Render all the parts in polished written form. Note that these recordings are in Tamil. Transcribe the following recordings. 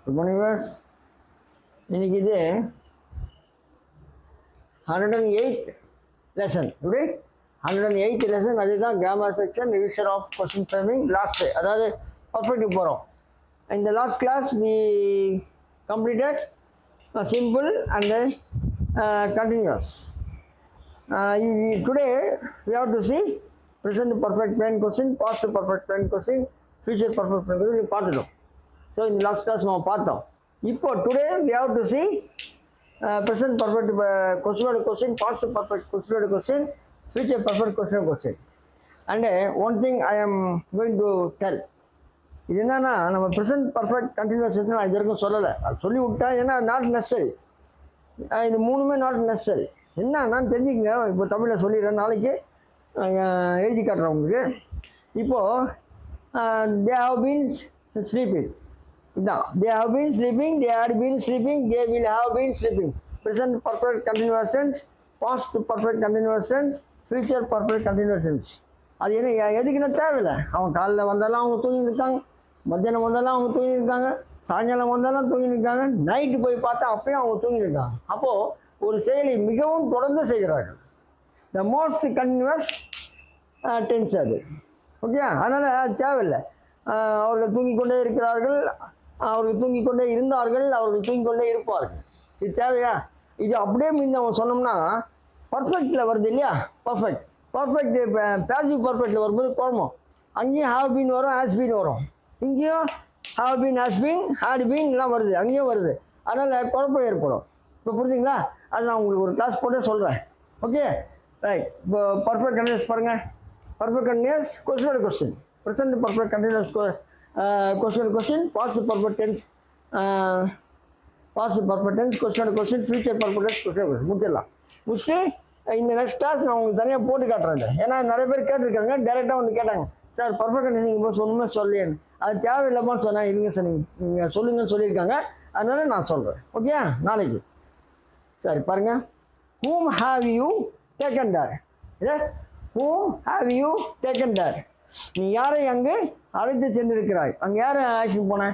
Good morning, viewers. இன்னைக்கு இது 108th lesson. Today 108th lesson. அதுதான் grammar section, revision of question framing. Last அதாவது perfect போகிறோம். In the last class we completed simple and then continuous. Today we have to see present perfect plain question, past perfect plain question, future perfect plain question. பார்த்துட்டோம். So in last class நம்ம பார்த்தோம். இப்போ today we have to see present perfect question, past perfect question, future perfect question. And one thing I am going to tell. இது என்னன்னா நம்ம present perfect continuous நான் இது வரைக்கும் சொல்லலை. அது சொல்லி விட்டா ஏன்னா நாட் நெசசரி. இது மூணுமே நாட் நெசசரி. என்னன்னா தெரிஞ்சுக்கங்க. இப்போ தமிழில் சொல்லிடுறேன், நாளைக்கு எழுதி காட்டுறேன் உங்களுக்கு. இப்போது they have been sleeping. இதான் they have been sleeping, they had been sleeping, they will have been sleeping. Present perfect continuous tense, past perfect continuous tense, future perfect continuous tense. அது என்ன எதுக்குன்னு தேவையில்லை. அவங்க காலையில் வந்தாலும் அவங்க தூங்கிட்டு இருக்காங்க, மத்தியானம் வந்தாலும் அவங்க தூங்கிட்டு இருக்காங்க, சாயங்காலம் வந்தாலும் தூங்கிட்டு இருக்காங்க, நைட்டு போய் பார்த்தா அப்பயும் அவங்க தூங்கிட்டு இருக்காங்க. அப்போது ஒரு செயலை மிகவும் தொடர்ந்து செய்கிறார்கள். த மோஸ்ட் கண்டினியூஸ் டென்ஸ் அது. ஓகே, அதனால் அது தேவையில்லை. அவர்கள் தூங்கிக் கொண்டே இருக்கிறார்கள், அவர்கள் தூங்கிக் கொண்டே இருந்தார்கள், அவர்கள் தூங்கிக் கொண்டே இருப்பார்கள். இது தேவையா? இது அப்படியே மீன் நம்ம சொன்னோம்னா பர்ஃபெக்டில் வருது இல்லையா? பர்ஃபெக்ட் பேசிவ் பர்ஃபெக்டில் வரும்போது குழம்பும். அங்கேயும் ஹாவ் பீன் வரும், ஹேஸ் பீன் வரும். இங்கேயும் have been, has been, had been எல்லாம் வருது, அங்கேயும் வருது. அதனால் குழப்பம் ஏற்படும். இப்போ புரிஞ்சுங்களா? அது நான் உங்களுக்கு ஒரு கிளாஸ் போட்டே சொல்கிறேன். Okay, right. இப்போ பர்ஃபெக்ட் கண்டினியூஸ் பாருங்கள். Perfect continuous question, present perfect continuous question, past perfect tense, question, future perfect tense, question. முடிச்சிடலாம். முடிச்சுட்டு இந்த நெக்ஸ்ட் கிளாஸ் நான் உங்களுக்கு தனியாக போட்டு காட்டுறேன். ஏன்னா நிறைய பேர் கேட்டிருக்காங்க, டேரெக்டாக வந்து கேட்டாங்க, சார் பர்ஃபெக்ட் கண்டினியூஸ் நீங்கள் இப்போ சொன்னுமே சொல்லேன்னு. அது தேவையில்லாமல் சொன்னேன். இருங்க சார், நீங்கள் சொல்லுங்கன்னு சொல்லியிருக்காங்க, அதனால நான் சொல்கிறேன். ஓகே, நாளைக்கு சரி பாருங்கள். whom have you taken there? whom have you taken there? நீ யாரை அங்கு அழைத்து சென்றிருக்கிறாய்? அங்கே யாரை அழைச்சிட்டு போனேன்?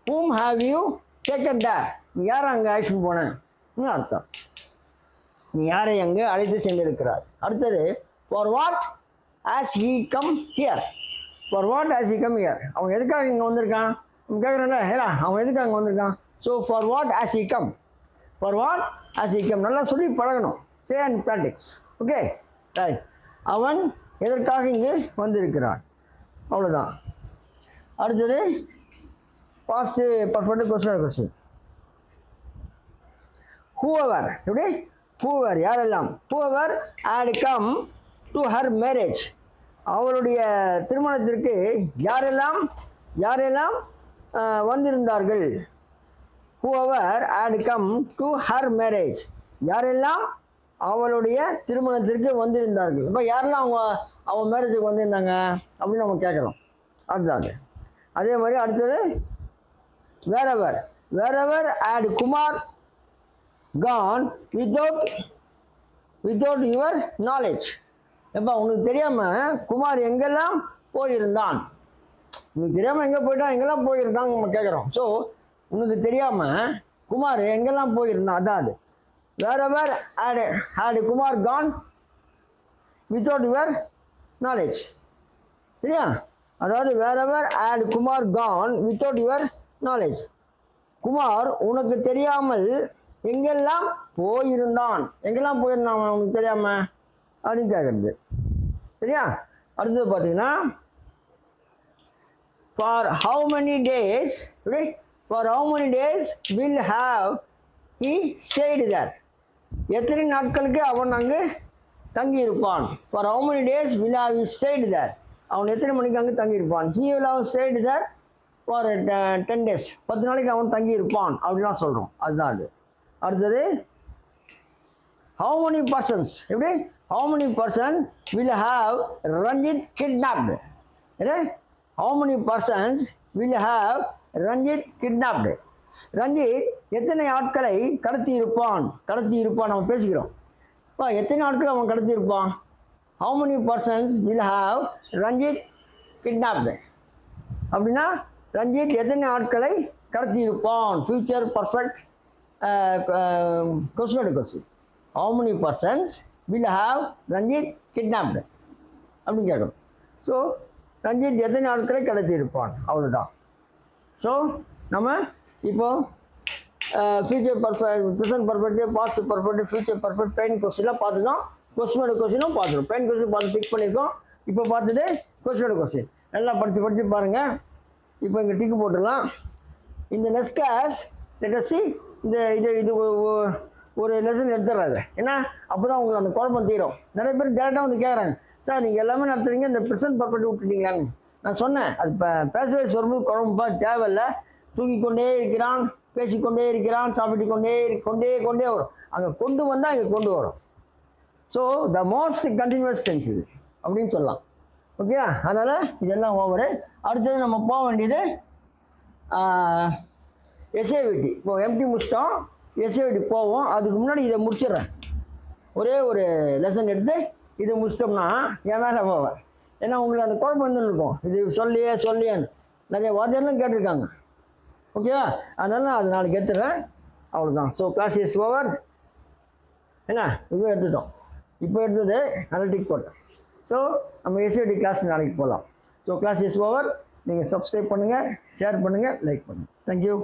whom have you taken there? நீ யாரை அங்கே அழைச்சிட்டு போனேன்னு அர்த்தம். நீ யாரை அங்கு அழைத்து சென்றிருக்கிறாய். அடுத்தது for what has he come here? for what has he come here? அவன் எதுக்காக இங்கே வந்திருக்கான்? நம்ம கேட்குறேன்ல, ஏடா அவன் எதுக்காக அங்கே வந்திருக்கான்? So for what has he come? for what has he come? நல்லா சொல்லி பழகணும். say and practice. Okay, right. அவன் எதற்காக இங்கு வந்திருக்கிறான், அவ்வளோதான். அடுத்தது பாஸ்ட் பர்ஃபெக்ட் கொஸ்டின். whoever, எப்படி whoever யாரெல்லாம், whoever had come to her marriage, அவளுடைய திருமணத்திற்கு யாரெல்லாம் வந்திருந்தார்கள். whoever had come to her marriage, யாரெல்லாம் அவளுடைய திருமணத்திற்கு வந்திருந்தார்கள். இப்போ யாரெல்லாம் அவன் மேரேஜுக்கு வந்திருந்தாங்க அப்படின்னு நம்ம கேட்குறோம். அதுதான். அதே மாதிரி அடுத்தது wherever had Kumar gone without your knowledge. எப்போ உனக்கு தெரியாமல் குமார் எங்கெல்லாம் போயிருந்தான்? உனக்கு தெரியாமல் எங்கே போயிட்டான், எங்கெல்லாம் போயிருந்தாங்க நம்ம கேட்குறோம். ஸோ உனக்கு தெரியாமல் குமார் எங்கெல்லாம் போயிருந்தான், அதான் அது. wherever had Kumar gone without your knowledge. சரியா? அதாவது wherever had Kumar gone without your knowledge. Kumar உனக்கு தெரியாமல் எங்கெல்லாம் போயிருந்தான் உனக்கு தெரியாம அப்படின்னு கேட்குறது. சரியா? அடுத்தது பார்த்தீங்கன்னா for how many days will have he stayed there? எத்தனை நாட்களுக்கு அவன் அங்கு தங்கியிருப்பான்? for how many days will have he stayed there? அவன் எத்தனை மணிக்கு அங்கு தங்கியிருப்பான்? he will have stayed there for 10 days. 10 நாளைக்கு அவன் தங்கியிருப்பான் அப்படின்லாம் சொல்கிறோம். அதுதான் அது. அடுத்தது how many persons, எப்படி how many persons will have Ranjit kidnapped? how many persons will have Ranjit kidnapped? Ranjith எத்தனை ஆட்களை கடத்தி இருப்பான் நம்ம பேசிக்கிறோம். இப்போ எத்தனை ஆட்கள் அவன் கடத்தி இருப்பான்? how many persons will have Ranjit kidnapped? அப்படின்னா ரஞ்சித் எத்தனை ஆட்களை கடத்தியிருப்பான்? Future perfect question. How many persons will have Ranjith kidnapped அப்படின்னு கேட்கணும். ஸோ ரஞ்சித் எத்தனை ஆட்களை கடத்தியிருப்பான், அவ்வளோதான். ஸோ நம்ம இப்போ future perfect, present perfect, past perfect, future perfect, பெயின் கொஸ்டின்லாம் பார்த்துட்டோம். கொஸ்டினும் பார்த்துடும். பெயின் கொஸ்டின் பார்த்து பிக் பண்ணியிருக்கோம். இப்போ பார்த்தது கொஸ்டின். நல்லா படித்து பாருங்கள். இப்போ இங்கே டிக்கு போட்டுடலாம். இந்த நெக்ஸ்ட் கிளாஸ் லெட்டஸ் இந்த இது ஒரு லெசன் எடுத்துடுறாரு. ஏன்னா அப்போ தான் உங்களுக்கு அந்த குழப்பம் தீரும். நிறைய பேர் டேரெக்டாக வந்து கேட்குறாங்க, சார் நீங்கள் எல்லாமே நடத்துறீங்க, இந்த ப்ரெசன்ட் பர்ஃபெக்ட் விட்டுட்டீங்களான்னு. நான் சொன்னேன், அது பேசவே சொல்லும்போது குழம்பா தேவையில்லை. தூங்கிக்கொண்டே இருக்கிறான், பேசிக்கொண்டே இருக்கிறான், சாப்பிட்டு கொண்டே வரும். அங்கே கொண்டு வந்தால் இங்கே கொண்டு வரும். So the most continuous tense இது அப்படின்னு சொல்லலாம். ஓகே, அதனால் இதெல்லாம் ஓவரு. அடுத்தது நம்ம போக வேண்டியது எஸ்ஏவிடி. இப்போ எம்டி முடிச்சிட்டோம், எஸ்ஏவிடி போவோம். அதுக்கு முன்னாடி இதை முடிச்சிடுறேன். ஒரே ஒரு லெசன் எடுத்து இதை முடிச்சிட்டோம்னா என் மேலே போவேன். ஏன்னா உங்களுக்கு அந்த குழப்பம் வந்து இருக்கும், இது சொல்லியான்னு நிறைய வாத்தியாரெலாம் கேட்டிருக்காங்க. ஓகேவா, அதனால நான் அது நாளைக்கு எடுத்துடுறேன். அவ்வளோதான். So class is over. என்ன இதுவும் எடுத்துட்டோம். இப்போ எடுத்தது அனலிட்டிக் போட்டேன். ஸோ நம்ம எஸ்ஏடி கிளாஸ் நாளைக்கு போகலாம். So class is over. நீங்கள் சப்ஸ்கிரைப் பண்ணுங்கள், ஷேர் பண்ணுங்கள், லைக் பண்ணுங்கள். தேங்க்யூ.